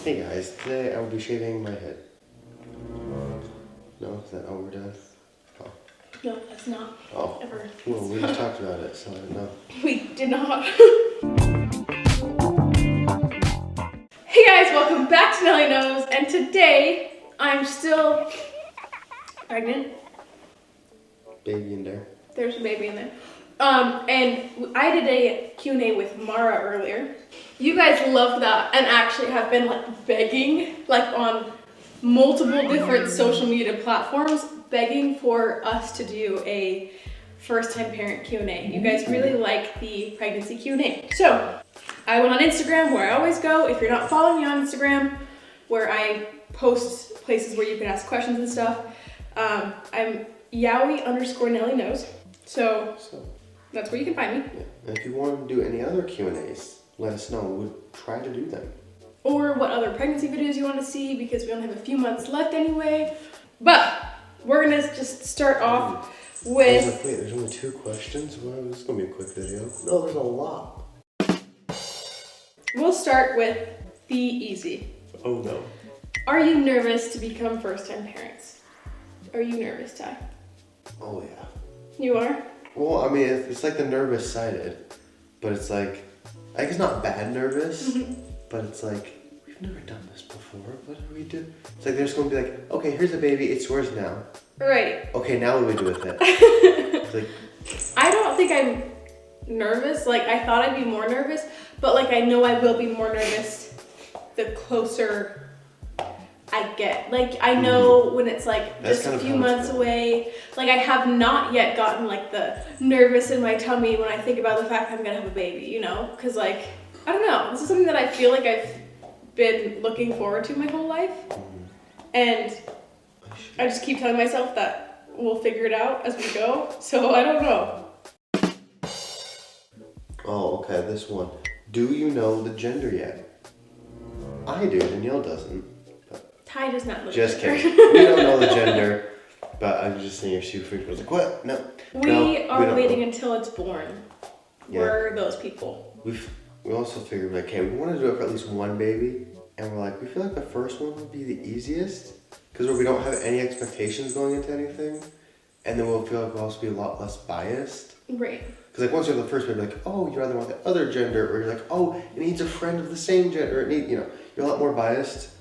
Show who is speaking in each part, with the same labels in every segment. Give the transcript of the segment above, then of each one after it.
Speaker 1: Hey guys, today I will be shaving my head. No, is that all we're doing? Oh.
Speaker 2: No, that's not.
Speaker 1: Oh.
Speaker 2: Ever.
Speaker 1: Well, we just talked about it, so I don't know.
Speaker 2: We did not. Hey guys, welcome back to Nelly Knows, and today I'm still pregnant.
Speaker 1: Baby in there.
Speaker 2: There's a baby in there. And I did a Q&A with Mara earlier. You guys loved that and actually have been like begging, like on multiple different social media platforms, begging for us to do a first-time parent Q&A. You guys really like the pregnancy Q&A. So I went on Instagram, where I always go. If you're not following me on Instagram, where I post places where you can ask questions and stuff, I'm Yawi_Nelly Knows. So that's where you can find me.
Speaker 1: Yeah. And if you want to do any other Q&As, let us know. We'll try to do them.
Speaker 2: Or what other pregnancy videos you want to see, because we only have a few months left anyway. But we're gonna just start off with...
Speaker 1: Wait, there's only 2 questions? Well, this is gonna be a quick video. No, there's a lot.
Speaker 2: We'll start with the easy.
Speaker 1: Oh no.
Speaker 2: Are you nervous to become first-time parents? Are you nervous, Ty?
Speaker 1: Oh yeah.
Speaker 2: You are?
Speaker 1: Well, I mean, it's like the nervous sided, but it's like, I guess not bad nervous, but it's like, we've never done this before. What do we do? It's like they're just going to be like, okay, here's the baby, it's yours now.
Speaker 2: Right.
Speaker 1: Okay, now what do we do with it? It's like,
Speaker 2: I don't think I'm nervous. Like, I thought I'd be more nervous, but like I know I will be more nervous the closer I get. Like, I know when it's like
Speaker 1: That's
Speaker 2: just
Speaker 1: kind
Speaker 2: a
Speaker 1: of
Speaker 2: few
Speaker 1: how it's
Speaker 2: months
Speaker 1: been.
Speaker 2: away. Like, I have not yet gotten like the nervous in my tummy when I think about the fact that I'm gonna have a baby, you know? Cause like, I don't know, this is something that I feel like I've been looking forward to my whole life. And I just keep telling myself that we'll figure it out as we go. So I don't know.
Speaker 1: oh, okay, this one. Do you know the gender yet? I do, Danielle doesn't.
Speaker 2: Ty does not look
Speaker 1: Just
Speaker 2: like her.
Speaker 1: kidding. We don't know the gender, but I was just saying if she freaked, I was like, what? No.
Speaker 2: We are
Speaker 1: don't
Speaker 2: waiting
Speaker 1: know.
Speaker 2: until it's born.
Speaker 1: Yeah.
Speaker 2: We're those people.
Speaker 1: We also figured, like, okay, we want to do it for at least one baby, and we're like, we feel like the first one would be the easiest, because we don't have any expectations going into anything, and then we'll feel like we'll also be a lot less biased.
Speaker 2: Right.
Speaker 1: Because like once you have the first baby, like, oh, you either want the other gender, or you're like, oh, it needs a friend of the same gender. It need, you know, you're a lot more biased.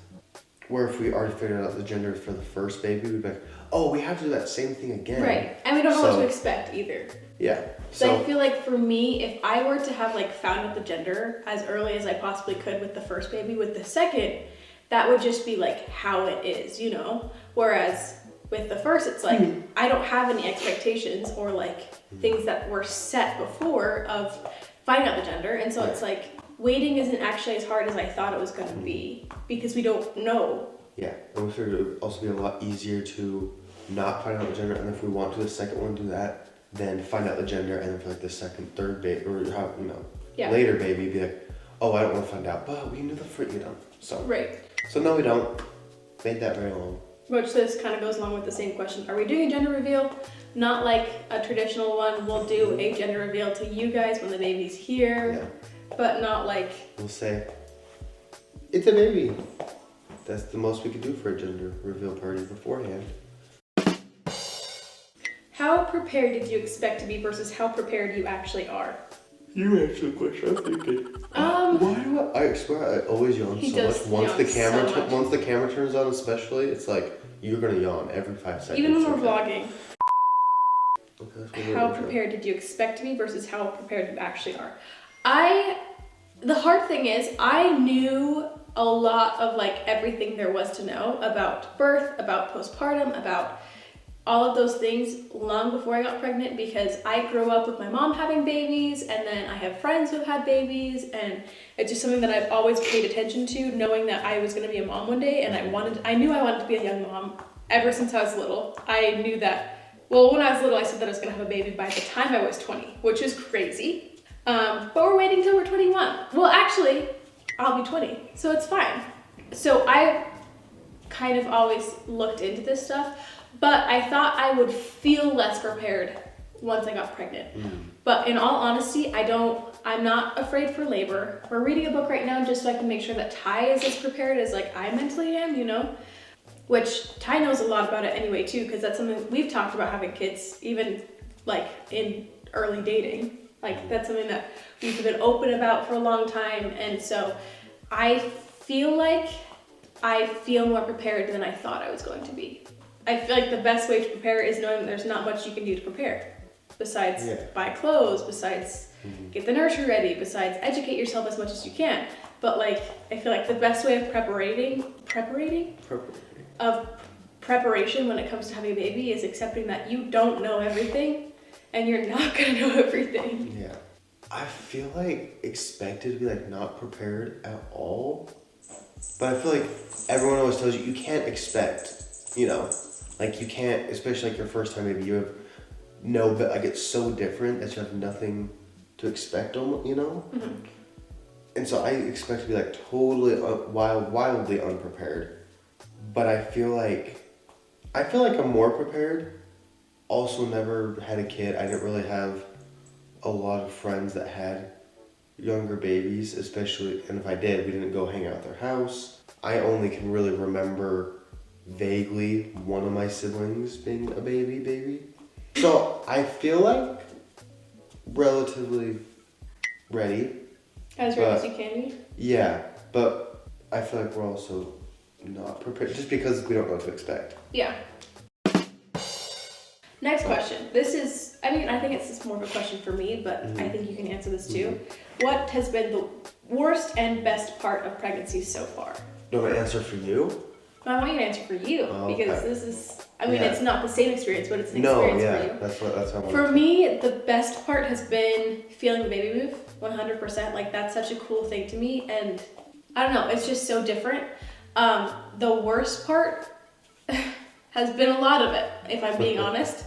Speaker 1: Where if we already figured out the gender for the first baby, we'd be like, oh, we have to do that same thing again.
Speaker 2: Right. And we don't know what to expect either.
Speaker 1: Yeah.
Speaker 2: So I feel like for me, if I were to have like found out the gender as early as I possibly could with the first baby, with the second, that would just be like how it is, you know? Whereas with the first, it's like, I don't have any expectations or like things that were set before of finding out the gender. And so it's like, waiting isn't actually as hard as I thought it was going to be because we don't know.
Speaker 1: Yeah, and we figured it would also be a lot easier to not find out the gender, and if we want to the second one, do that, then find out the gender, and then for like the second, third baby, or how, you know, later baby, be like, oh, I don't want to find out, but we knew the first, you know, so.
Speaker 2: Right.
Speaker 1: So no, we don't. Made that very long.
Speaker 2: Which this kind of goes along with the same question. Are we doing a gender reveal? Not like a traditional one. We'll do a gender reveal to you guys when the baby's here.
Speaker 1: Yeah.
Speaker 2: But not like...
Speaker 1: We'll say, it's a baby. That's the most we could do for a gender reveal party beforehand.
Speaker 2: How prepared did you expect to be versus how prepared you actually are?
Speaker 1: You answer the question, I'm thinking. Why do I swear I always yawn so much. Once the camera turns on especially, it's like, you're gonna yawn every 5 seconds.
Speaker 2: Even when we're vlogging.
Speaker 1: Okay,
Speaker 2: how prepared did you expect to be versus how prepared you actually are? The hard thing is, I knew a lot of like everything there was to know about birth, about postpartum, about all of those things long before I got pregnant, because I grew up with my mom having babies, and then I have friends who've had babies, and it's just something that I've always paid attention to, knowing that I was gonna be a mom one day, and I knew I wanted to be a young mom ever since I was little. I knew that, well, when I was little, I said that I was gonna have a baby by the time I was 20, which is crazy. But we're waiting till we're 21. Well, actually, I'll be 20, so it's fine. So I kind of always looked into this stuff, but I thought I would feel less prepared once I got pregnant. But in all honesty, I I'm not afraid for labor. We're reading a book right now just so I can make sure that Ty is as prepared as like I mentally am, you know? Which Ty knows a lot about it anyway too, because that's something we've talked about, having kids, even like in early dating. Like that's something that we've been open about for a long time. And so I feel like I feel more prepared than I thought I was going to be. I feel like the best way to prepare is knowing that there's not much you can do to prepare. Besides buy clothes, besides get the nursery ready, besides educate yourself as much as you can. But like, I feel like the best way of preparation when it comes to having a baby is accepting that you don't know everything and you're not gonna know everything.
Speaker 1: Yeah. I feel like expected to be like not prepared at all. But I feel like everyone always tells you can't expect, you know, like you can't, especially like your first time maybe you have no, but like it's so different that you have nothing to expect, you know? Mm-hmm. And so I expect to be like totally wildly unprepared. But I feel like I'm more prepared. Also never had a kid. I didn't really have a lot of friends that had younger babies, especially, and if I did, we didn't go hang out at their house. I only can really remember vaguely one of my siblings being a baby. So I feel like relatively ready.
Speaker 2: As ready as you can be?
Speaker 1: Yeah, but I feel like we're also not prepared just because we don't know what to expect.
Speaker 2: Yeah. Next question. This is, I mean, I think it's just more of a question for me, but I think you can answer this too. What has been the worst and best part of pregnancy so far?
Speaker 1: Do I answer for you?
Speaker 2: No, I want you to answer for you because this is, I mean, it's not the same experience, but it's an experience for you.
Speaker 1: That's how I want
Speaker 2: For me, the best part has been feeling the baby move, 100%. Like, that's such a cool thing to me, and I don't know, it's just so different. The worst part has been a lot of it, if I'm being honest.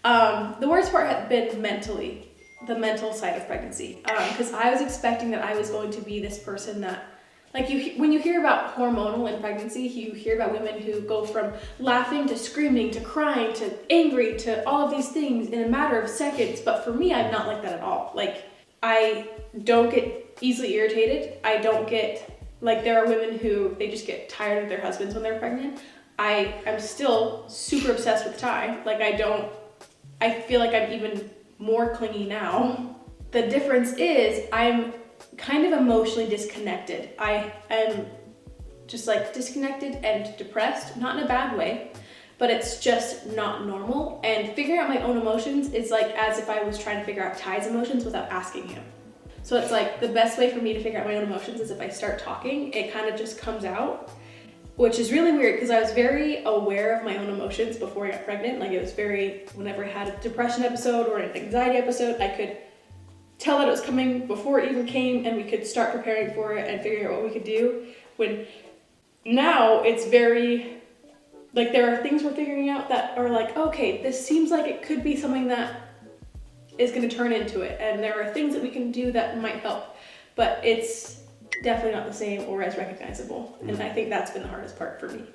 Speaker 2: The worst part has been mentally, the mental side of pregnancy. Because I was expecting that I was going to be this person that, like, when you hear about hormonal in pregnancy, you hear about women who go from laughing to screaming to crying to angry to all of these things in a matter of seconds. But for me, I'm not like that at all. Like, I don't get easily irritated. I don't get, like, there are women who, they just get tired of their husbands when they're pregnant. I'm still super obsessed with Ty. Like, I feel like I'm even more clingy now. The difference is I'm kind of emotionally disconnected. I am just like disconnected and depressed, not in a bad way, but it's just not normal. And figuring out my own emotions is like as if I was trying to figure out Ty's emotions without asking him. So it's like the best way for me to figure out my own emotions is if I start talking, it kind of just comes out, which is really weird because I was very aware of my own emotions before I got pregnant. Like, it was whenever I had a depression episode or an anxiety episode, I could tell that it was coming before it even came, and we could start preparing for it and figuring out what we could do. When now it's very, like, there are things we're figuring out that are like, okay, this seems like it could be something that is going to turn into it, and there are things that we can do that might help, but it's definitely not the same or as recognizable. And I think that's been the hardest part for me.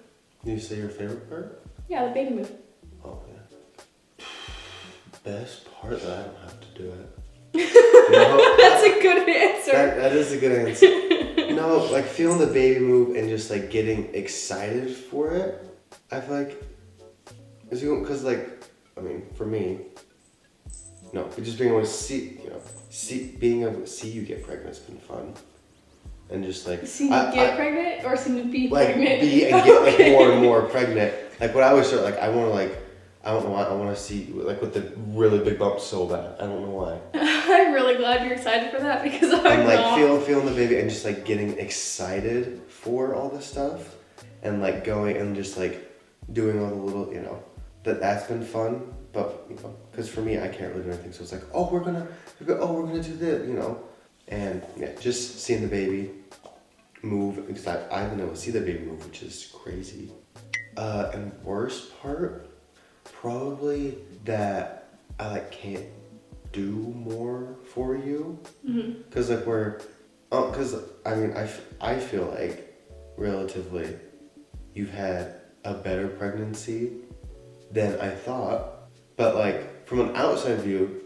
Speaker 1: Did you say your favorite part?
Speaker 2: Yeah, the baby move.
Speaker 1: Oh, yeah. Best part that I don't have to do it. No,
Speaker 2: that's a good answer.
Speaker 1: That is a good answer. No, like feeling the baby move and just like getting excited for it. I feel like it's because, like, I mean, for me, no, just being able to being able to see you get pregnant has been fun. And just like
Speaker 2: see you get pregnant or see you be
Speaker 1: like
Speaker 2: pregnant?
Speaker 1: Be and get like more and more pregnant. Like when I always start, like I want to I don't know why, I want to see like with the really big bumps so bad. I don't know why.
Speaker 2: I'm really glad you're excited for that because I'm
Speaker 1: like
Speaker 2: not.
Speaker 1: feeling the baby and just like getting excited for all this stuff and like going and just like doing all the little, you know, that's been fun. But you know, because for me I can't really do anything, so it's like we're gonna do this, you know, and yeah, just seeing the baby move because I've been able to see the baby move, which is crazy. And worst part, probably that I like can't do more for you, because like because I mean I feel like relatively you've had a better pregnancy than I thought, but like from an outside view,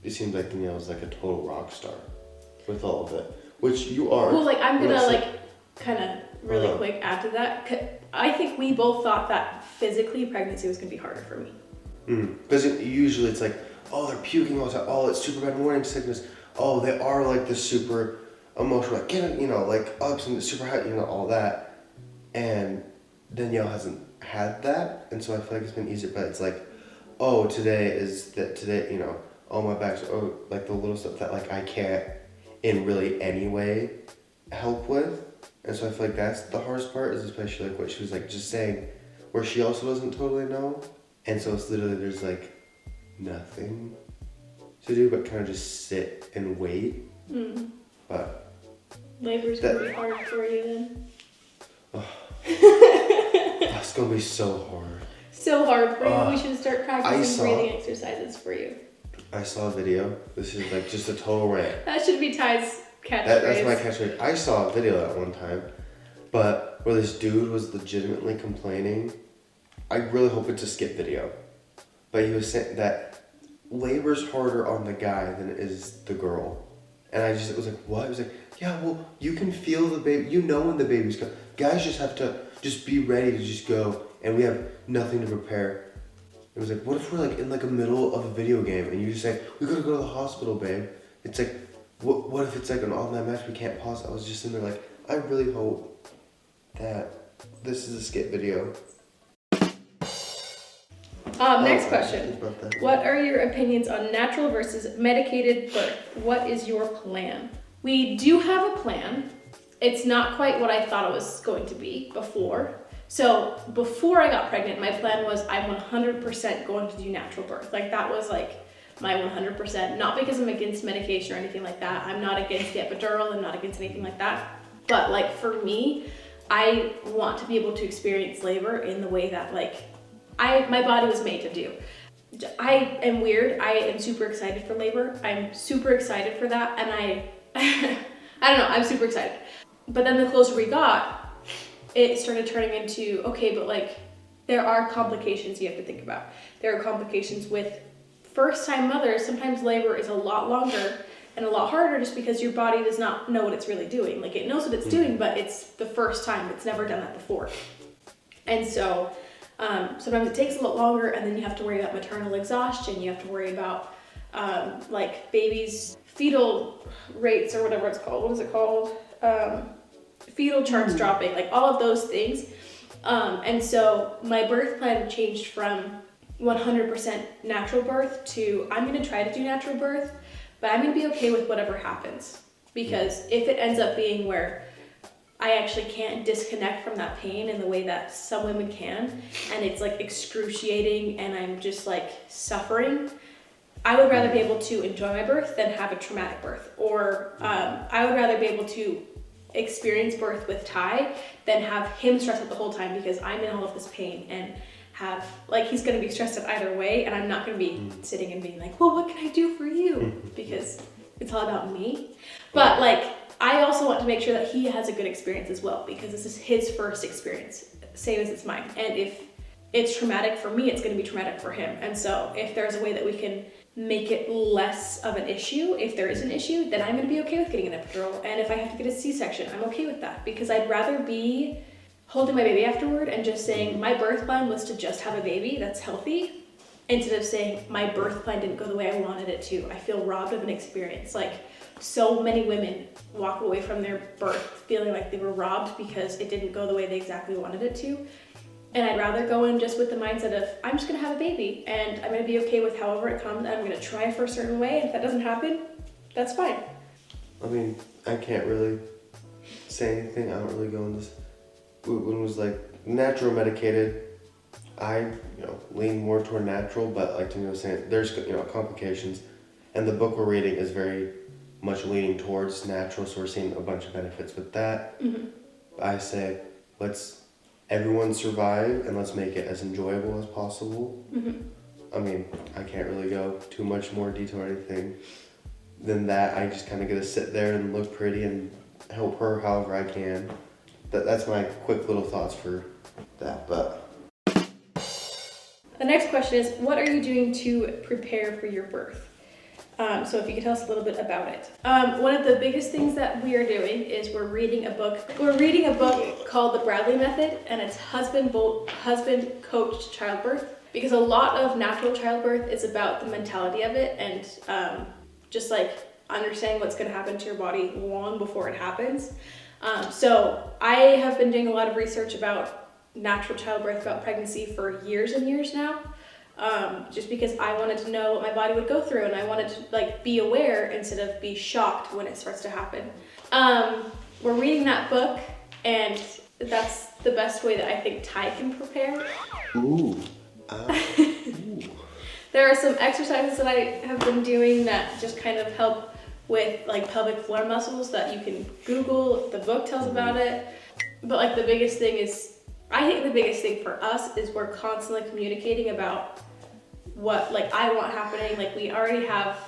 Speaker 1: it seems like Danielle's like a total rock star. with all of it, which you are.
Speaker 2: Well, like I'm gonna like kind of really quick add to that. I think we both thought that physically pregnancy was gonna be harder for me.
Speaker 1: Because usually it's like, oh, they're puking all the time. Oh, it's super bad morning sickness. Oh, they are like the super emotional, like get it, you know, like ups and super high, you know, all that. And Danielle hasn't had that, and so I feel like it's been easier. But it's like, oh, today, you know, oh my back's, oh, like the little stuff that like I can't in really any way help with. And so I feel like that's the hardest part, is especially like what she was like just saying, where she also doesn't totally know. And so it's literally, there's like nothing to do but kind of just sit and wait. But
Speaker 2: labor's gonna be hard for you then.
Speaker 1: That's gonna be so hard.
Speaker 2: So hard for you. We should start practicing breathing exercises for you.
Speaker 1: I saw a video. This is like just a total rant.
Speaker 2: That should be Ty's catchphrase.
Speaker 1: That's my catchphrase. I saw a video at one time, but where this dude was legitimately complaining. I really hope it's a skip video, but he was saying that labor's harder on the guy than it is the girl. And I just was like, what? He was like, yeah, well, you can feel the baby. You know when the baby's coming. Guys just have to just be ready to just go, and we have nothing to prepare. It was like, what if we're like in like a middle of a video game and you just say, we gotta go to the hospital, babe? It's like, what if it's like an all-night match, we can't pause? I was just in there like, I really hope that this is a skip video.
Speaker 2: Next question. What are your opinions on natural versus medicated birth? What is your plan? We do have a plan. It's not quite what I thought it was going to be before. So before I got pregnant, my plan was I'm 100% going to do natural birth. Like that was like my 100%, not because I'm against medication or anything like that. I'm not against the epidural. I'm not against anything like that. But like for me, I want to be able to experience labor in the way that like my body was made to do. I am weird. I am super excited for labor. I'm super excited for that. And I don't know, I'm super excited. But then the closer we got, it started turning into, okay, but like there are complications you have to think about. There are complications with first-time mothers. Sometimes labor is a lot longer and a lot harder just because your body does not know what it's really doing. Like it knows what it's doing, but it's the first time. It's never done that before. And so sometimes it takes a lot longer, and then you have to worry about maternal exhaustion. You have to worry about like babies' fetal rates or whatever it's called. What is it called? Fetal charts dropping, like all of those things. And so my birth plan changed from 100% natural birth to I'm going to try to do natural birth, but I'm going to be okay with whatever happens. Because if it ends up being where I actually can't disconnect from that pain in the way that some women can, and it's like excruciating and I'm just like suffering, I would rather be able to enjoy my birth than have a traumatic birth. Or I would rather be able to experience birth with Ty than have him stressed out the whole time because I'm in all of this pain and have, like, he's gonna be stressed out either way, and I'm not gonna be sitting and being like, well, what can I do for you? Because it's all about me. But like, I also want to make sure that he has a good experience as well, because this is his first experience, same as it's mine. And if it's traumatic for me, it's gonna be traumatic for him. And so if there's a way that we can make it less of an issue, if there is an issue, then I'm gonna be okay with getting an epidural. And if I have to get a C-section, I'm okay with that, because I'd rather be holding my baby afterward and just saying my birth plan was to just have a baby that's healthy, instead of saying my birth plan didn't go the way I wanted it to. I feel robbed of an experience. Like, so many women walk away from their birth feeling like they were robbed because it didn't go the way they exactly wanted it to. And I'd rather go in just with the mindset of, I'm just gonna have a baby and I'm gonna be okay with however it comes, and I'm gonna try for a certain way, and if that doesn't happen, that's fine.
Speaker 1: I mean, I can't really say anything. I don't really go in this. When it was like natural medicated, I lean more toward natural, but like Tanya was saying, there's complications, and the book we're reading is very much leaning towards natural, so we're seeing a bunch of benefits with that. I say let's everyone survive and let's make it as enjoyable as possible. I mean, I can't really go too much more detail or anything than that. I just kind of get to sit there and look pretty and help her however I can. That's my quick little thoughts for that. But
Speaker 2: the next question is, what are you doing to prepare for your birth? So if you could tell us a little bit about it. One of the biggest things that we are doing is we're reading a book. We're reading a book called The Bradley Method, and it's husband-coached childbirth, because a lot of natural childbirth is about the mentality of it and just like understanding what's going to happen to your body long before it happens. So I have been doing a lot of research about natural childbirth, about pregnancy for years and years now. Just because I wanted to know what my body would go through, and I wanted to like be aware instead of be shocked when it starts to happen. We're reading that book, and that's the best way that I think Ty can prepare.
Speaker 1: Ooh.
Speaker 2: There are some exercises that I have been doing that just kind of help with like pelvic floor muscles that you can Google. The book tells about it. But like the biggest thing is, I think the biggest thing for us is we're constantly communicating about what like I want happening. Like we already have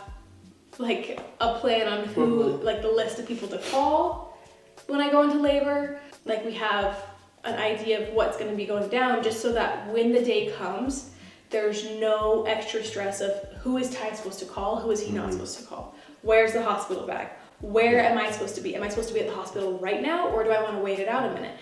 Speaker 2: like a plan on who, like the list of people to call when I go into labor. Like we have an idea of what's going to be going down, just so that when the day comes, there's no extra stress of who is Ty supposed to call, who is he not supposed to call, where's the hospital bag, where am I supposed to be? Am I supposed to be at the hospital right now, or do I want to wait it out a minute?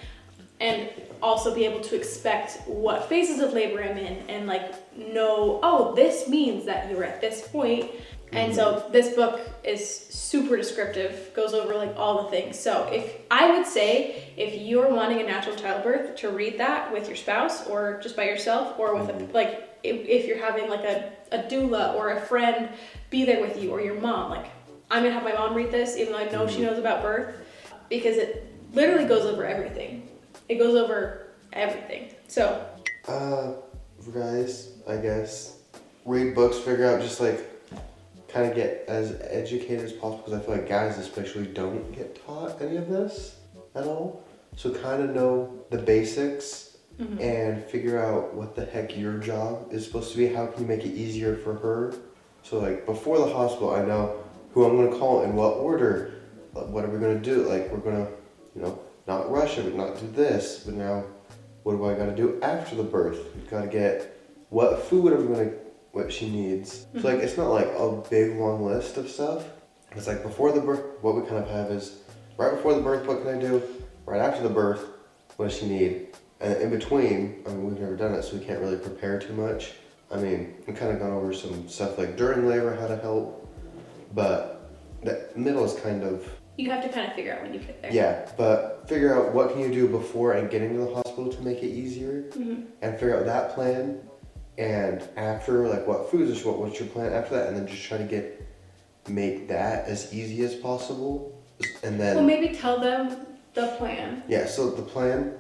Speaker 2: And also be able to expect what phases of labor I'm in, and like know, oh, this means that you're at this point. And so this book is super descriptive, goes over like all the things. So if I would say, if you're wanting a natural childbirth, to read that with your spouse or just by yourself, or with like if you're having like a doula or a friend be there with you, or your mom. Like I'm gonna have my mom read this, even though I know she knows about birth, because it literally goes over everything. It goes over everything. So
Speaker 1: guys, I guess read books, figure out, just like kind of get as educated as possible, because I feel like guys especially don't get taught any of this at all. So kind of know the basics and figure out what the heck your job is supposed to be. How can you make it easier for her? So like before the hospital, I know who I'm going to call, in what order, what are we going to do. Like we're going to, not rush it, not do this, but now what do I got to do after the birth? We've got to get what food are we going to, what she needs. So like it's not like a big long list of stuff. It's like before the birth, what we kind of have is right before the birth, what can I do? Right after the birth, what does she need? And in between, I mean, we've never done it, so we can't really prepare too much. I mean, we've kind of gone over some stuff like during labor, how to help, but the middle is kind of,
Speaker 2: you have to kind of figure out when you get there.
Speaker 1: yeah, but figure out what can you do before and getting to the hospital to make it easier, and figure out that plan. And after, like what foods, what's your plan after that, and then just try to make that as easy as possible. And then,
Speaker 2: well, maybe tell them the plan.
Speaker 1: Yeah, so the plan,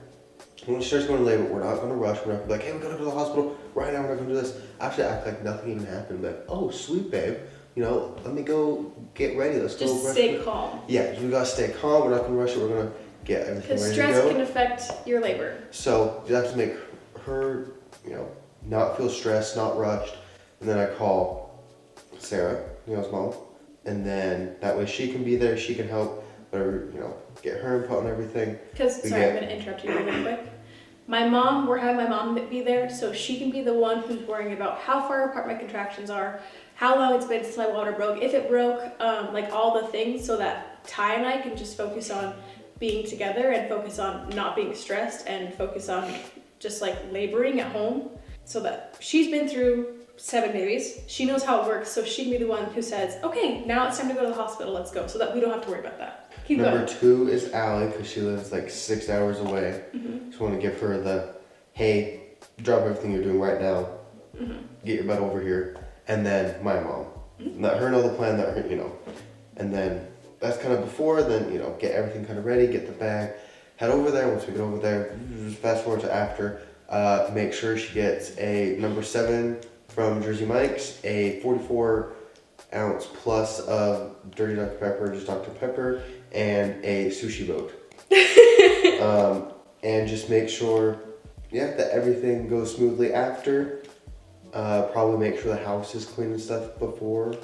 Speaker 1: when she starts going to labor, we're not going to rush. We're not going to be like, hey, we're going to go to the hospital right now, we're not going to do this. Actually act like nothing even happened. Like, oh, sweet babe, let me go get ready. Let's go.
Speaker 2: Just stay calm.
Speaker 1: Yeah, we got to stay calm. We're not going to rush it. We're going to get everything ready to go.
Speaker 2: Because stress can affect your labor.
Speaker 1: So you have to make her, not feel stressed, not rushed. And then I call Sarah, mom. And then that way she can be there, she can help, whatever, get her input on everything.
Speaker 2: Because, sorry, I'm going to interrupt you really quick. We're having my mom be there, so she can be the one who's worrying about how far apart my contractions are, how long it's been since my water broke, if it broke, like all the things, so that Ty and I can just focus on being together and focus on not being stressed and focus on just like laboring at home. So that she's been through 7 babies, she knows how it works, so she can be the one who says, okay, now it's time to go to the hospital, let's go, so that we don't have to worry about that. Keep
Speaker 1: Number
Speaker 2: going.
Speaker 1: 2 is Allie, because she lives like 6 hours away. Just want to give her the, hey, drop everything you're doing right now, get your butt over here. And then my mom, let her know the plan, let her, and then that's kind of before, then, get everything kind of ready, get the bag, head over there. Once we get over there, just fast forward to after. Make sure she gets a number 7 from Jersey Mike's, a 44-ounce plus of dirty Dr. Pepper, just Dr. Pepper, and a sushi boat. And just make sure, that everything goes smoothly after. Probably make sure the house is clean and stuff before.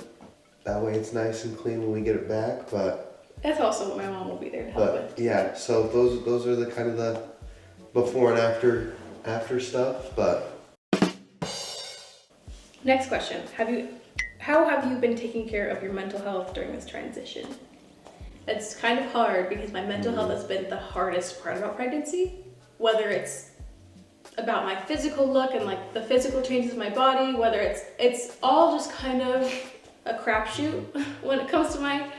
Speaker 1: That way it's nice and clean when we get it back. But
Speaker 2: that's also what my mom will be there to help with.
Speaker 1: Yeah, so those are the kind of the before and after stuff. But
Speaker 2: next question, have you how have you been taking care of your mental health during this transition? It's kind of hard because my mental health has been the hardest part about pregnancy, whether it's about my physical look and like the physical changes in my body, whether it's all just kind of a crapshoot when it comes to my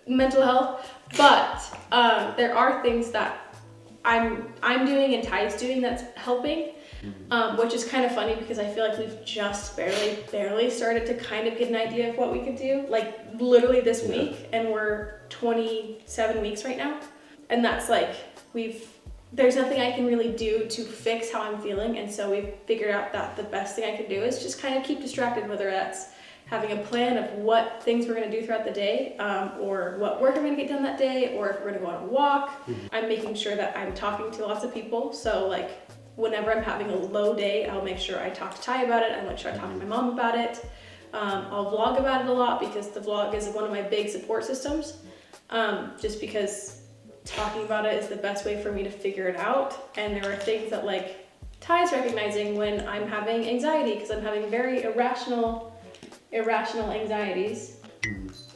Speaker 2: mental health. But there are things that I'm doing and Ty's doing that's helping, which is kind of funny because I feel like we've just barely started to kind of get an idea of what we could do. Like literally this week, and we're 27 weeks right now, and that's like there's nothing I can really do to fix how I'm feeling, and so we've figured out that the best thing I can do is just kind of keep distracted, whether that's having a plan of what things we're going to do throughout the day, or what work I'm going to get done that day, or if we're going to go on a walk. I'm making sure that I'm talking to lots of people, so like whenever I'm having a low day, I'll make sure I talk to Ty about it, I'll make sure I talk to my mom about it. I'll vlog about it a lot because the vlog is one of my big support systems, just because talking about it is the best way for me to figure it out. And there are things that like Ty's recognizing when I'm having anxiety, because I'm having very irrational anxieties.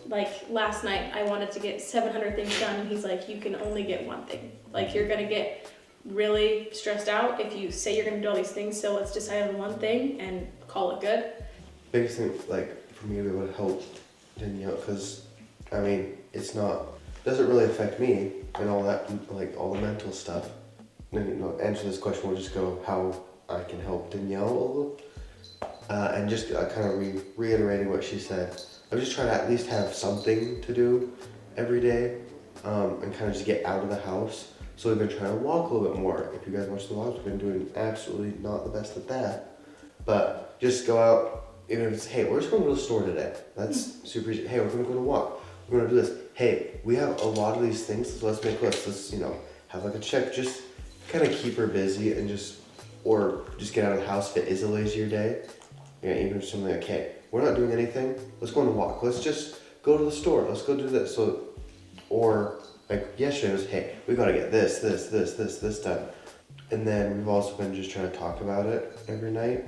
Speaker 2: Like last night I wanted to get 700 things done, and he's like, you can only get one thing. Like you're gonna get really stressed out if you say you're gonna do all these things, so let's decide on one thing and call it good.
Speaker 1: Biggest thing, like, for me to be able to help Danielle, because, I mean, doesn't really affect me and all that, like, all the mental stuff. And, answer this question, we'll just go how I can help Danielle a little. And just kind of reiterating what she said. I'm just trying to at least have something to do every day, and kind of just get out of the house. So we've been trying to walk a little bit more. If you guys watch the vlogs, we've been doing absolutely not the best at that. But just go out, even if it's, hey, we're just going to the store today. That's super easy. Hey, we're going to go on a walk. We're going to do this. Hey, we have a lot of these things, so let's make lists. Let's, have like a check. Just kind of keep her busy and just get out of the house if it is a lazier day. Even if something like, hey, we're not doing anything. Let's go on a walk. Let's just go to the store. Let's go do this. So, or like yesterday was, hey, we got to get this done. And then we've also been just trying to talk about it every night.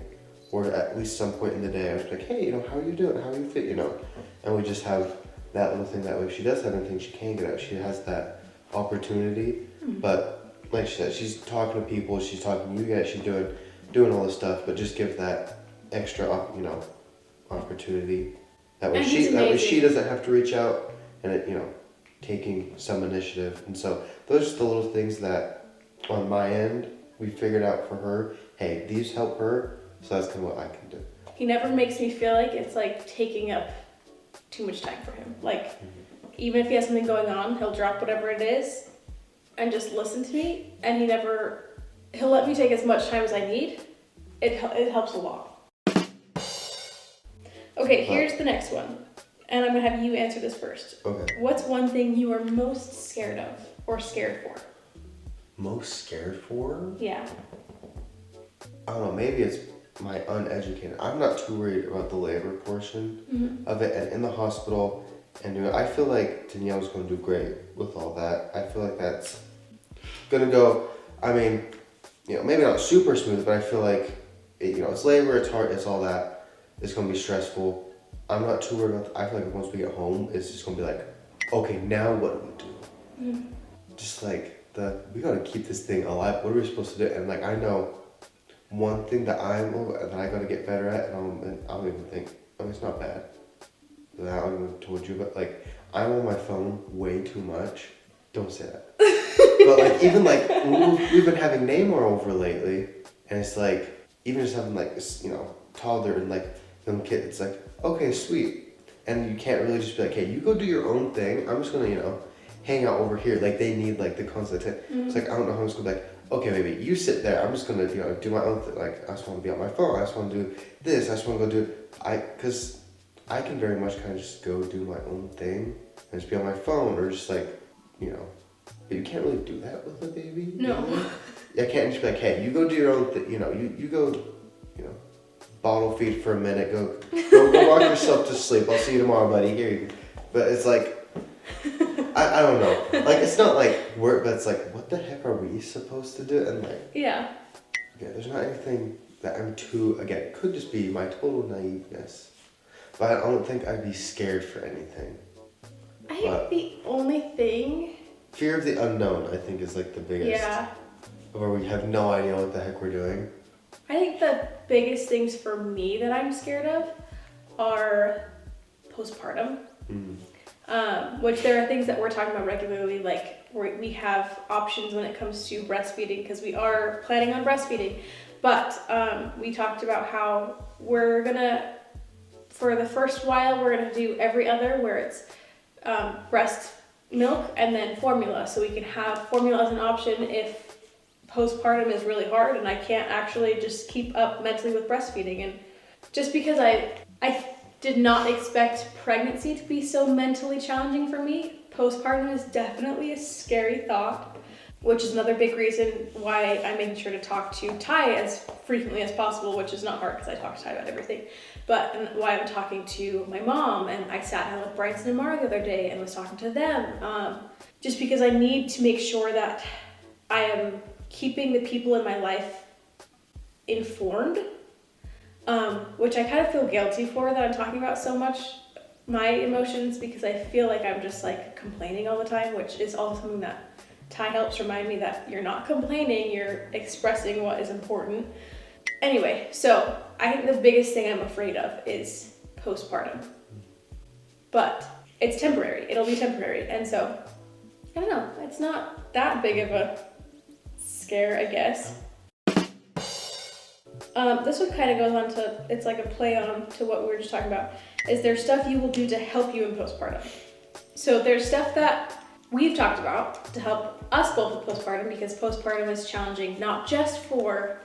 Speaker 1: Or at least some point in the day, I was like, hey, how are you doing? How are you fit? And we just have that little thing that way. If she does have anything she can get out, she has that opportunity. But like she said, she's talking to people, she's talking to you guys, she's doing all this stuff, but just give that extra, opportunity. That way she doesn't have to reach out and taking some initiative. And so those are the little things that on my end, we figured out for her, hey, these help her. So that's kind of what I can do.
Speaker 2: He never makes me feel like it's like taking up too much time for him. Like, even if he has something going on, he'll drop whatever it is and just listen to me. And he'll let me take as much time as I need. It helps a lot. Okay, here's the next one. And I'm gonna have you answer this first.
Speaker 1: Okay.
Speaker 2: What's one thing you are most scared of or scared for?
Speaker 1: Most scared for?
Speaker 2: Yeah.
Speaker 1: I don't know, maybe it's my uneducated. I'm not too worried about the labor portion of it, and in the hospital, and I feel like Danielle's going to do great with all that. I feel like that's going to go, maybe not super smooth, but I feel like, it's labor, it's hard, it's all that. It's going to be stressful. I'm not too worried about I feel like once we get home, it's just going to be like, okay, now what do we do? Just like, we got to keep this thing alive. What are we supposed to do? And like, I know one thing that I got to get better at, and I don't even think, it's not bad. I haven't even told you, but like, I'm on my phone way too much. Don't say that. But like, even like, we've been having Neymar over lately, and it's like, even just having like, toddler and like, young kid, it's like, okay, sweet. And you can't really just be like, hey, you go do your own thing. I'm just gonna, hang out over here. Like, they need like the constant attention. It's like, I don't know how I'm just gonna be like, okay, maybe you sit there. I'm just gonna, do my own thing. Like, I just want to be on my phone. I just want to do this. I just want to go do. Because I can very much kind of just go do my own thing and just be on my phone or just like, But you can't really do that with a baby.
Speaker 2: No.
Speaker 1: I can't just be like, hey, you go do your own thing. You go, bottle feed for a minute. Go rock yourself to sleep. I'll see you tomorrow, buddy. Here you go. But it's like. I don't know. Like, it's not like work, but it's like, what the heck are we supposed to do? And like,
Speaker 2: yeah,
Speaker 1: there's not anything that I'm too, again, it could just be my total naiveness. But I don't think I'd be scared for anything.
Speaker 2: I think the only thing...
Speaker 1: Fear of the unknown, I think, is like the biggest.
Speaker 2: Yeah.
Speaker 1: Where we have no idea what the heck we're doing.
Speaker 2: I think the biggest things for me that I'm scared of are postpartum. Which there are things that we're talking about regularly, like we have options when it comes to breastfeeding because we are planning on breastfeeding. But we talked about how we're gonna, for the first while, we're gonna do every other where it's breast milk and then formula. So we can have formula as an option if postpartum is really hard and I can't actually just keep up mentally with breastfeeding. And just because I did not expect pregnancy to be so mentally challenging for me, postpartum is definitely a scary thought, which is another big reason why I'm making sure to talk to Ty as frequently as possible, which is not hard because I talk to Ty about everything, but why I'm talking to my mom, and I sat down with Bryson and Mara the other day and was talking to them, just because I need to make sure that I am keeping the people in my life informed, which I kind of feel guilty for that I'm talking about so much my emotions because I feel like I'm just like complaining all the time, which is also something that Ty helps remind me that you're not complaining, you're expressing what is important. Anyway, so I think the biggest thing I'm afraid of is postpartum. But it's temporary, it'll be temporary. And so, I don't know, it's not that big of a scare, I guess. This one kind of goes on to, it's like a play on to what we were just talking about. Is there stuff you will do to help you in postpartum? So there's stuff that we've talked about to help us both with postpartum because postpartum is challenging not just for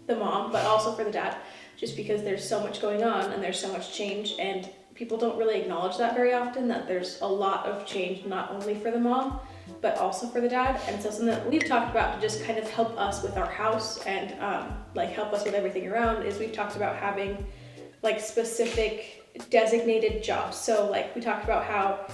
Speaker 2: the mom, but also for the dad, just because there's so much going on and there's so much change and people don't really acknowledge that very often, that there's a lot of change not only for the mom, but also for the dad. And so something that we've talked about to just kind of help us with our house and like help us with everything around is we've talked about having like specific designated jobs. So like we talked about how,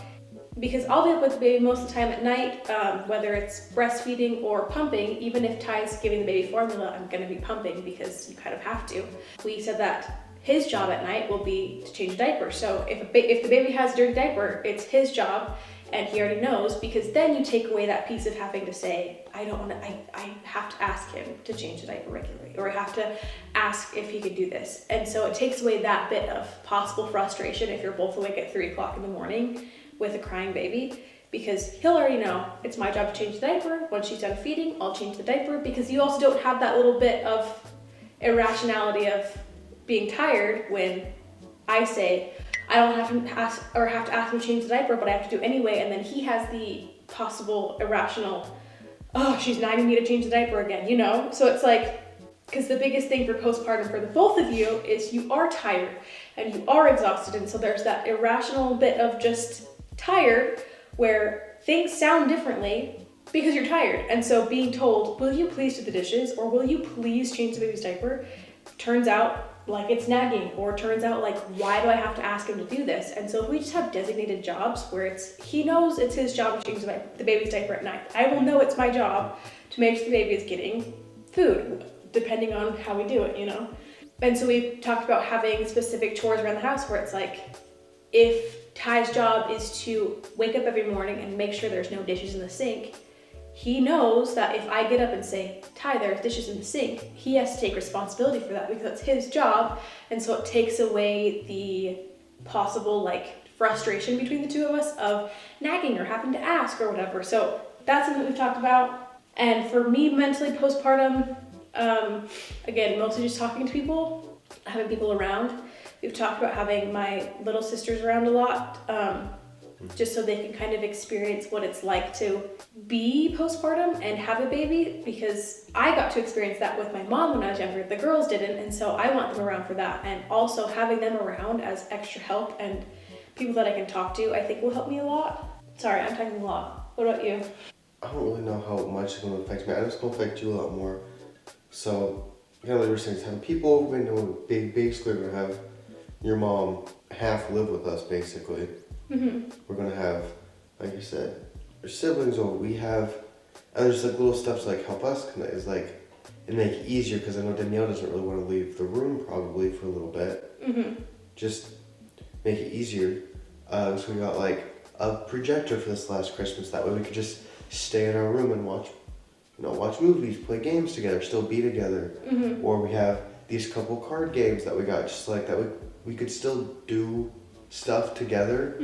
Speaker 2: because I'll be up with the baby most of the time at night, whether it's breastfeeding or pumping, even if Ty's giving the baby formula, I'm gonna be pumping because you kind of have to. We said that his job at night will be to change a diaper. So if the baby has a dirty diaper, it's his job and he already knows, because then you take away that piece of having to say, I have to ask him to change the diaper regularly, or I have to ask if he could do this. And so it takes away that bit of possible frustration if you're both awake at 3 o'clock in the morning with a crying baby, because he'll already know it's my job to change the diaper. Once she's done feeding, I'll change the diaper, because you also don't have that little bit of irrationality of being tired when I say, I don't have to ask him to change the diaper, but I have to do it anyway, and then he has the possible irrational, oh, she's nagging me to change the diaper again, you know? So it's like, because the biggest thing for postpartum for the both of you is you are tired and you are exhausted, and so there's that irrational bit of just tired where things sound differently because you're tired. And so being told, will you please do the dishes, or will you please change the baby's diaper, turns out like it's nagging, or turns out like, why do I have to ask him to do this? And so if we just have designated jobs where he knows it's his job to change the baby's diaper at night, I will know it's my job to make sure the baby is getting food, depending on how we do it, you know? And so we talked about having specific chores around the house where it's like, if Ty's job is to wake up every morning and make sure there's no dishes in the sink, he knows that if I get up and say, Ty, there's dishes in the sink, he has to take responsibility for that because that's his job. And so it takes away the possible like frustration between the two of us of nagging or having to ask or whatever. So that's something that we've talked about. And for me, mentally postpartum, again, mostly just talking to people, having people around. We've talked about having my little sisters around a lot, just so they can kind of experience what it's like to be postpartum and have a baby, because I got to experience that with my mom when I was younger. The girls didn't, and so I want them around for that. And also having them around as extra help and people that I can talk to, I think will help me a lot. Sorry, I'm talking a lot. What about you?
Speaker 1: I don't really know how much it's going to affect me. I know it's going to affect you a lot more. So, kind of like you were saying, having people over, basically we're going to have your mom half live with us, basically.
Speaker 2: Mm-hmm.
Speaker 1: We're going to have, like you said, our siblings over. We have, and there's like little stuff to like help us connect, is like, and make it easier, because I know Danielle doesn't really want to leave the room probably for a little bit.
Speaker 2: Mm-hmm.
Speaker 1: Just make it easier. So we got like a projector for this last Christmas. That way we could just stay in our room and watch movies, play games together, still be together. Or we have these couple card games that we got, just like that we could still do stuff together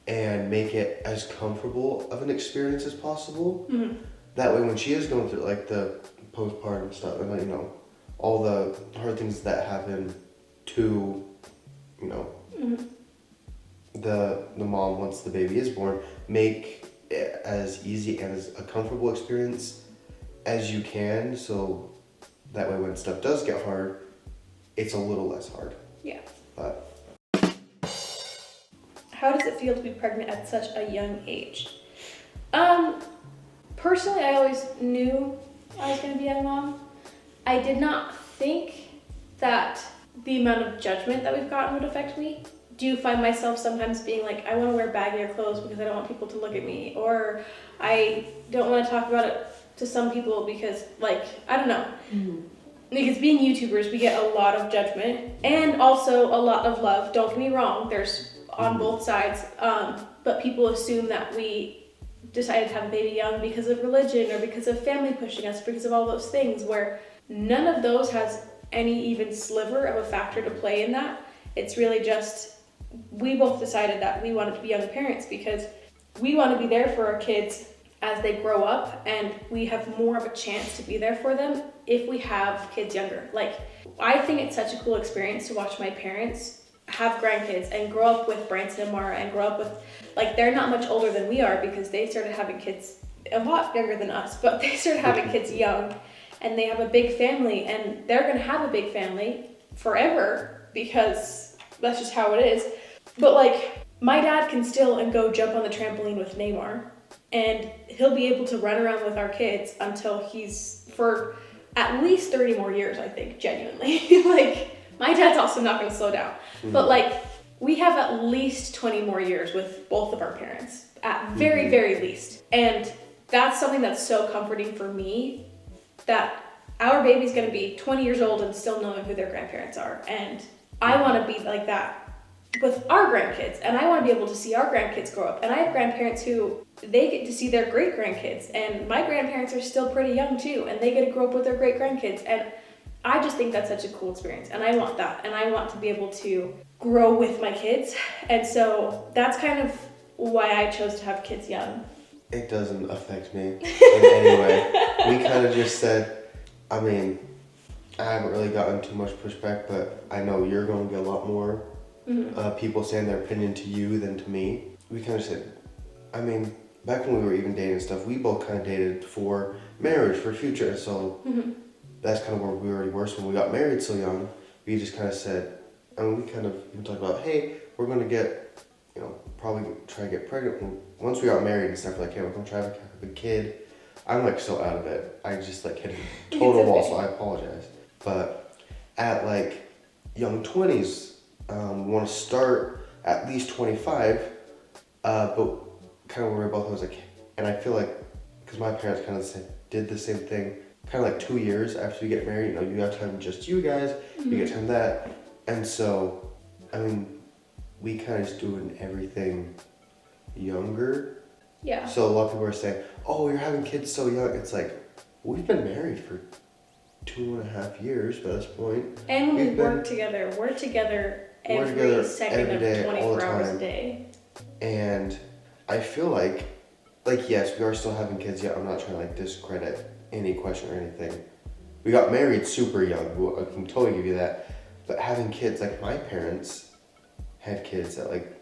Speaker 1: and make it as comfortable of an experience as possible. That way when she is going through like the postpartum stuff and, you know, all the hard things that happen to, you know, the mom once the baby is born, make it as easy and as a comfortable experience as you can, so that way when stuff does get hard, it's a little less hard.
Speaker 2: Yeah.
Speaker 1: But
Speaker 2: how does it feel to be pregnant at such a young age? Personally, I always knew I was going to be a young mom. I did not think that the amount of judgment that we've gotten would affect me. Do you find myself sometimes being like, I want to wear baggier clothes because I don't want people to look at me, or I don't want to talk about it to some people because, like, I don't know. Because being YouTubers, we get a lot of judgment and also a lot of love. Don't get me wrong, there's on both sides, but people assume that we decided to have a baby young because of religion or because of family pushing us, because of all those things, where none of those has any even sliver of a factor to play in that. It's really just, we both decided that we wanted to be young parents because we want to be there for our kids as they grow up, and we have more of a chance to be there for them if we have kids younger. Like, I think it's such a cool experience to watch my parents have grandkids and grow up with Branson and Mara and grow up with, like, they're not much older than we are because they started having kids a lot younger than us, but they started having kids young, and they have a big family, and they're gonna have a big family forever because that's just how it is. But like, my dad can still and go jump on the trampoline with Neymar, and he'll be able to run around with our kids until he's, for at least 30 more years, I think, genuinely. Like, my dad's also not gonna slow down. But like, we have at least 20 more years with both of our parents, at very, very least. And that's something that's so comforting for me, that our baby's gonna be 20 years old and still knowing who their grandparents are. And I wanna be like that with our grandkids, and I wanna be able to see our grandkids grow up. And I have grandparents who, they get to see their great grandkids, and my grandparents are still pretty young too, and they get to grow up with their great grandkids. And I just think that's such a cool experience, and I want that, and I want to be able to grow with my kids. And so that's kind of why I chose to have kids young.
Speaker 1: It doesn't affect me in any way. We kind of just said, I mean, I haven't really gotten too much pushback, but I know you're going to get a lot more people saying their opinion to you than to me. We kind of said, I mean, back when we were even dating and stuff, we both kind of dated for marriage, for future, so that's kind of where we already were. So when we got married so young, we just kind of said, I mean, we talked about, hey, we're going to get, you know, probably try to get pregnant. Once we got married and stuff, like, hey, we're going to try to have a kid. I'm like so out of it. I just like hit a total wall, so I apologize. But at like young 20s, we want to start at least 25, but kind of where we both was like, and I feel like, because my parents kind of did the same thing, kind of like 2 years after you get married, you know, you have time just you guys, you get time that, and so, I mean, we kind of just doing everything younger.
Speaker 2: Yeah.
Speaker 1: So a lot of people are saying, oh, you're having kids so young. It's like, we've been married for 2.5 years by this point.
Speaker 2: And when we work together, we're together every second of
Speaker 1: day,
Speaker 2: 24 hours a day. And
Speaker 1: I feel like yes, we are still having kids yet. I'm not trying to like discredit any question or anything. We got married super young. I can totally give you that. But having kids, like my parents had kids at like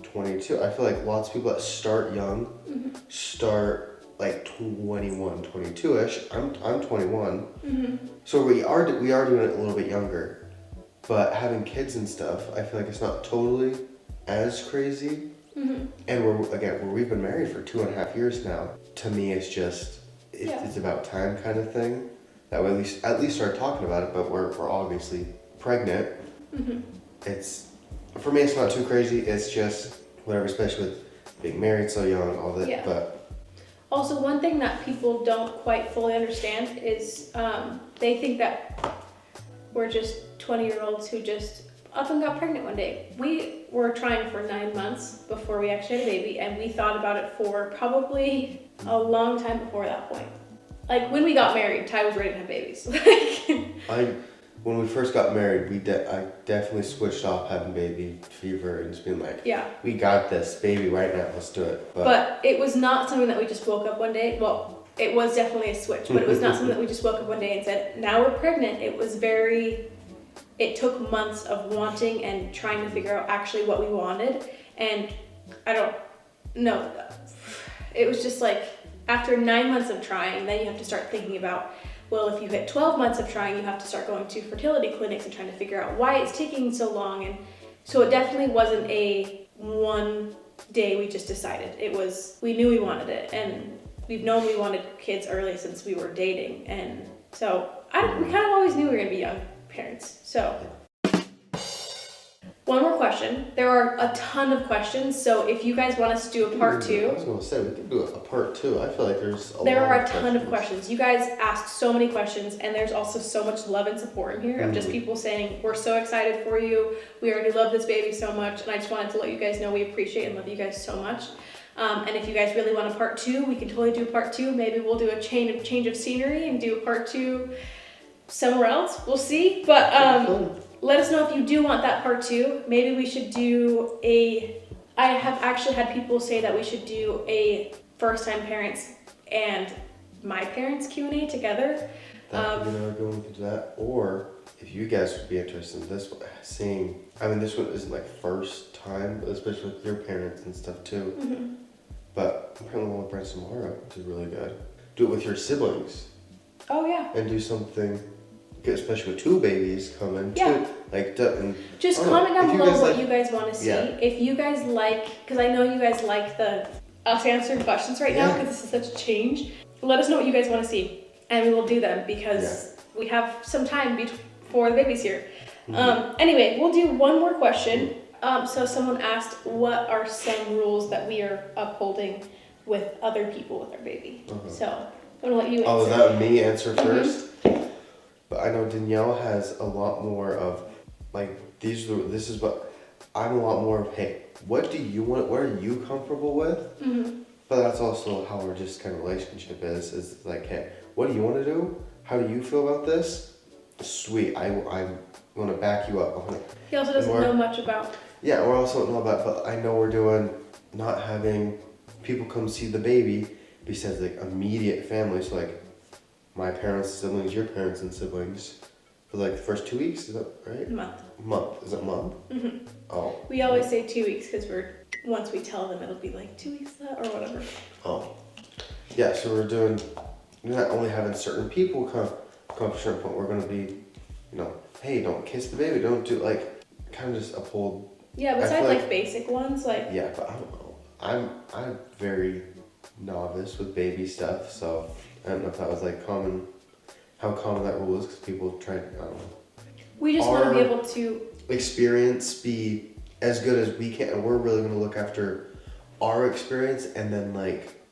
Speaker 1: 22. I feel like lots of people that start young start like 21, 22-ish. I'm 21. So we are doing it a little bit younger. But having kids and stuff, I feel like it's not totally as crazy. And where we've been married for 2.5 years now. To me, it's just it's about time kind of thing. That we at least start talking about it. But we're obviously pregnant. It's, for me, it's not too crazy. It's just whatever, especially with being married so young, all that.
Speaker 2: Yeah.
Speaker 1: But
Speaker 2: also, one thing that people don't quite fully understand is they think that we're just 20-year-olds who just up and got pregnant one day. We were trying for 9 months before we actually had a baby, and we thought about it for probably a long time before that point. Like when we got married, Ty was ready to have babies.
Speaker 1: When we first got married, I definitely switched off having baby fever and just being like,
Speaker 2: yeah,
Speaker 1: we got this baby right now, let's do it.
Speaker 2: But it was not something that we just woke up one day. Well, it was definitely a switch, but it was not something that we just woke up one day and said, now we're pregnant. It took months of wanting and trying to figure out actually what we wanted. And I don't know. It was just like, after 9 months of trying, then you have to start thinking about, well, if you hit 12 months of trying, you have to start going to fertility clinics and trying to figure out why it's taking so long. And so it definitely wasn't a one day we just decided. It was, we knew we wanted it, and we've known we wanted kids early since we were dating. And so we kind of always knew we were going to be young parents. So one more question. There are a ton of questions, so if you guys want us to do a part 2.
Speaker 1: I was going to say, we could do a part 2. I feel like
Speaker 2: there are a ton of questions. You guys asked so many questions, and there's also so much love and support in here of just people saying, we're so excited for you. We already love this baby so much, and I just wanted to let you guys know we appreciate and love you guys so much. And if you guys really want a part 2, we can totally do part 2. Maybe we'll do a change of scenery and do a part 2 somewhere else. We'll see. But let us know if you do want that part 2. Maybe we should do I have actually had people say that we should do a first-time parents and my parents Q&A together.
Speaker 1: That would be another good one to do that. Or if you guys would be interested in this one, this one isn't like first time, especially with your parents and stuff too. Mm-hmm. But apparently we'll bring some more up, which is really good. Do it with your siblings.
Speaker 2: Oh yeah.
Speaker 1: And do something, especially with 2 babies coming.
Speaker 2: Yeah. Just comment down below what you guys want to see. Yeah. If you guys because I know you guys like us answering questions right now because this is such a change. Let us know what you guys want to see, and we will do them because we have some time before the baby's here. Mm-hmm. Anyway, we'll do one more question. So someone asked, what are some rules that we are upholding with other people with our baby? Uh-huh. So I'm gonna let you answer.
Speaker 1: Oh, is that me answer first? But I know Danielle has a lot more of this is what I'm a lot more of, hey, what do you want? What are you comfortable with? Mm-hmm. But that's also how our just kind of relationship is like, hey, what do you want to do? How do you feel about this? Sweet, I want to back you up.
Speaker 2: He also doesn't know much about.
Speaker 1: Yeah, we also don't know about, but I know we're doing not having people come see the baby besides like immediate family. So like my parents, siblings, your parents and siblings for like the first 2 weeks. Is that right? Month. Is it month? Mm-hmm. Oh.
Speaker 2: We always say 2 weeks because once we tell them, it'll be like 2 weeks or whatever.
Speaker 1: Oh. Yeah, so we're not only having certain people come to a certain point, we're going to be, hey, don't kiss the baby, don't do, kind of just uphold.
Speaker 2: Yeah, besides basic ones,
Speaker 1: Yeah, but I don't know. I'm very novice with baby stuff, so I don't know if that was how common that rule is, because people try, I don't know.
Speaker 2: We just want to be able to
Speaker 1: experience be as good as we can, and we're really going to look after our experience and then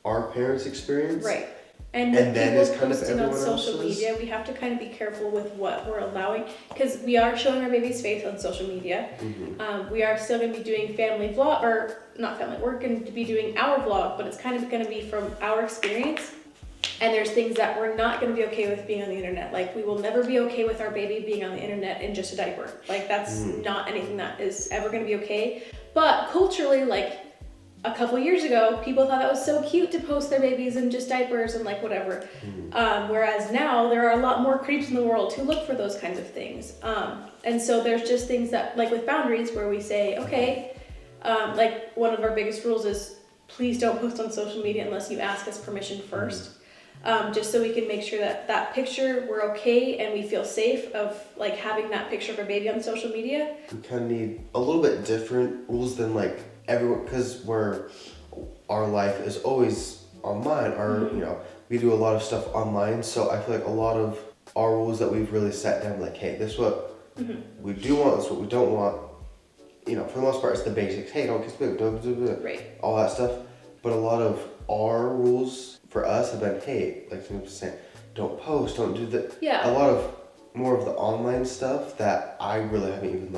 Speaker 1: our parents' experience.
Speaker 2: Right. And then it's kind of everyone else's. On social media, we have to kind of be careful with what we're allowing, because we are showing our baby's face on social media. Mm-hmm. We are still going to be doing family vlog, or not family, we're going to be doing our vlog, but it's kind of going to be from our experience. And there's things that we're not going to be okay with being on the internet. We will never be okay with our baby being on the internet in just a diaper. That's not anything that is ever going to be okay. But culturally, a couple years ago, people thought that was so cute to post their babies in just diapers and whatever. Whereas now there are a lot more creeps in the world who look for those kinds of things. And so there's just things that, with boundaries, where we say, okay, one of our biggest rules is please don't post on social media unless you ask us permission first. Just so we can make sure that picture, we're okay and we feel safe of having that picture of our baby on social media.
Speaker 1: We kind of need a little bit different rules than everyone, because our life is always online. We do a lot of stuff online, so I feel like a lot of our rules that we've really set down, hey, this is what we do want, this is what we don't want. For the most part, it's the basics. Hey, don't kiss baby, don't
Speaker 2: right,
Speaker 1: all that stuff. But a lot of our rules for us have been, hey, I'm saying, don't post, don't do that.
Speaker 2: Yeah.
Speaker 1: A lot of more of the online stuff that I really haven't even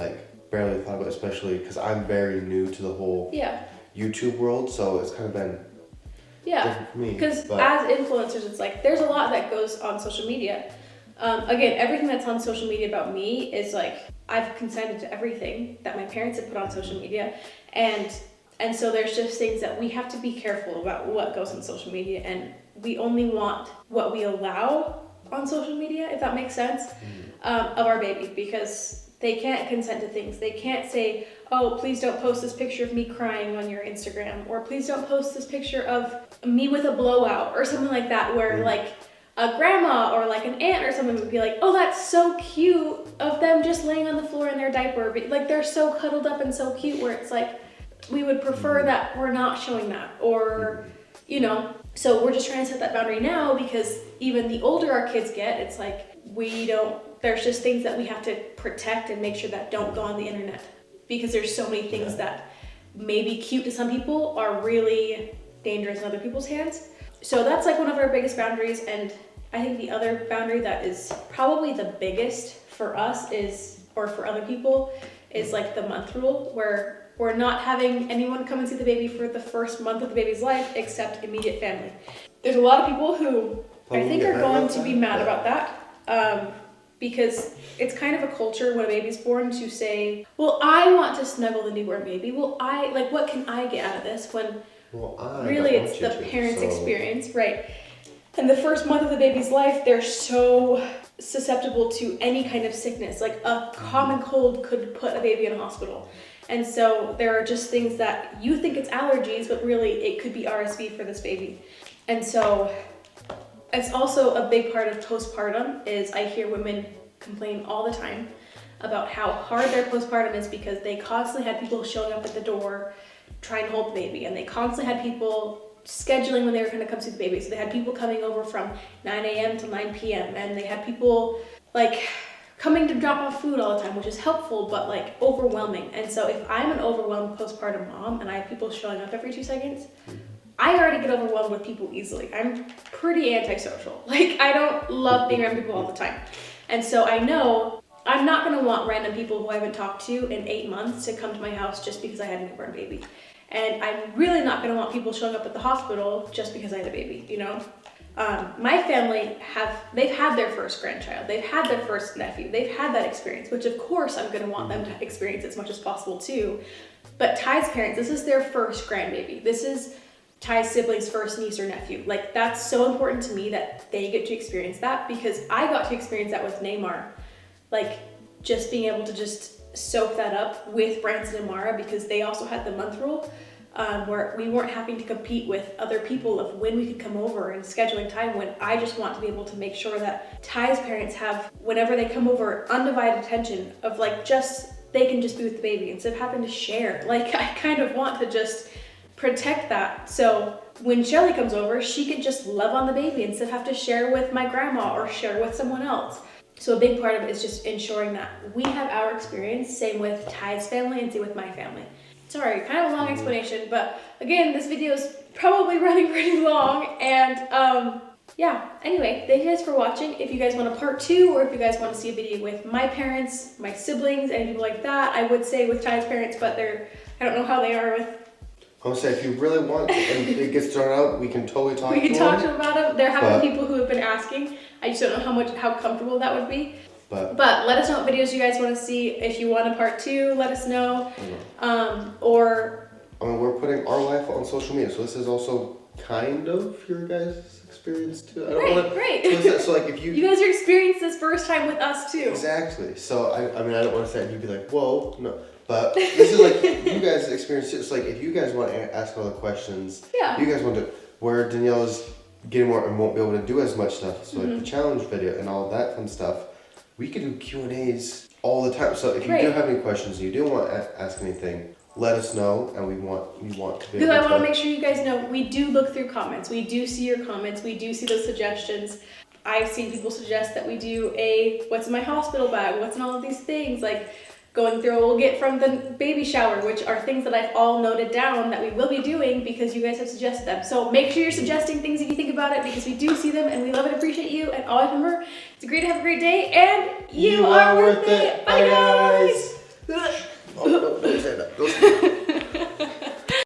Speaker 1: barely thought about it, especially because I'm very new to the whole YouTube world, so it's kind of been different for me.
Speaker 2: Because as influencers, it's like there's a lot that goes on social media. Again, everything that's on social media about me is like I've consented to everything that my parents have put on social media, and so there's just things that we have to be careful about what goes on social media, and we only want what we allow on social media, if that makes sense, of our baby, because they can't consent to things. They can't say, oh, please don't post this picture of me crying on your Instagram, or please don't post this picture of me with a blowout or something like that, where like a grandma or like an aunt or someone would be like, oh, that's so cute of them just laying on the floor in their diaper, but like they're so cuddled up and so cute, where it's like we would prefer that we're not showing that, or you know. So we're just trying to set that boundary now, because even the older our kids get, it's like there's just things that we have to protect and make sure that don't go on the internet, because there's so many things that may be cute to some people are really dangerous in other people's hands. So that's like one of our biggest boundaries. And I think the other boundary that is probably the biggest for us or for other people, is like the month rule, where we're not having anyone come and see the baby for the first month of the baby's life except immediate family. There's a lot of people who I think are going to be mad about that, because it's kind of a culture when a baby's born to say, well, I want to snuggle the newborn baby. Well, what can I get out of this? When really it's the parent's experience, right? And the first month of the baby's life, they're so susceptible to any kind of sickness. Like a common cold could put a baby in a hospital. And so there are just things that you think it's allergies, but really it could be RSV for this baby. And so it's also a big part of postpartum is I hear women complain all the time about how hard their postpartum is, because they constantly had people showing up at the door trying to hold the baby, and they constantly had people scheduling when they were going to come see the baby. So they had people coming over from 9 a.m. to 9 p.m. and they had people like coming to drop off food all the time, which is helpful, but like overwhelming. And so if I'm an overwhelmed postpartum mom and I have people showing up every 2 seconds, I already get overwhelmed with people easily. I'm pretty antisocial. Like I don't love being around people all the time. And so I know I'm not gonna want random people who I haven't talked to in 8 months to come to my house just because I had a newborn baby. And I'm really not gonna want people showing up at the hospital just because I had a baby, you know? My family they've had their first grandchild, they've had their first nephew, they've had that experience, which of course I'm gonna want them to experience as much as possible too. But Ty's parents, this is their first grandbaby. This is Ty's siblings' first niece or nephew. Like that's so important to me that they get to experience that, because I got to experience that with Neymar. Like just being able to just soak that up with Branson and Mara, because they also had the month rule. Where we weren't having to compete with other people of when we could come over and scheduling time, when I just want to be able to make sure that Ty's parents have, whenever they come over, undivided attention of like they can just be with the baby instead of having to share. Like I kind of want to just protect that. So when Shelly comes over, she could just love on the baby instead of have to share with my grandma or share with someone else. So a big part of it is just ensuring that we have our experience, same with Ty's family and same with my family. Sorry, kind of a long explanation, but again, this video is probably running pretty long, and yeah, anyway, thank you guys for watching. If you guys want a part 2, or if you guys want to see a video with my parents, my siblings, and people like that, I would say with Ty's parents, but I don't know how they are with.
Speaker 1: I would say if you really want and it gets thrown out, we can totally talk to them. We can
Speaker 2: talk to them about it. There have been people who have been asking. I just don't know how comfortable that would be. But let us know what videos you guys want to see. If you want a part 2, let us know.
Speaker 1: We're putting our life on social media, so this is also kind of your guys' experience too.
Speaker 2: Right.
Speaker 1: So like if you
Speaker 2: guys are experiencing this first time with us too.
Speaker 1: Exactly. So I don't want to say it and you'd be like, whoa, no. But this is like you guys experience it. It's like if you guys want to ask all the questions, you guys want to, where Danielle's getting more and won't be able to do as much stuff. So like the challenge video and all that fun stuff. We can do Q&As all the time. So if you do have any questions, you do want to ask anything, let us know, and we want to be able to.
Speaker 2: Because I want to make sure you guys know, we do look through comments. We do see your comments. We do see those suggestions. I've seen people suggest that we do what's in my hospital bag, what's in all of these things, like going through we'll get from the baby shower, which are things that I've all noted down that we will be doing because you guys have suggested them. So make sure you're suggesting things if you think about it, because we do see them and we love and appreciate you. And always remember, it's great to have a great day, and you are worth it. Bye guys.
Speaker 1: Don't stand up. Go stand up.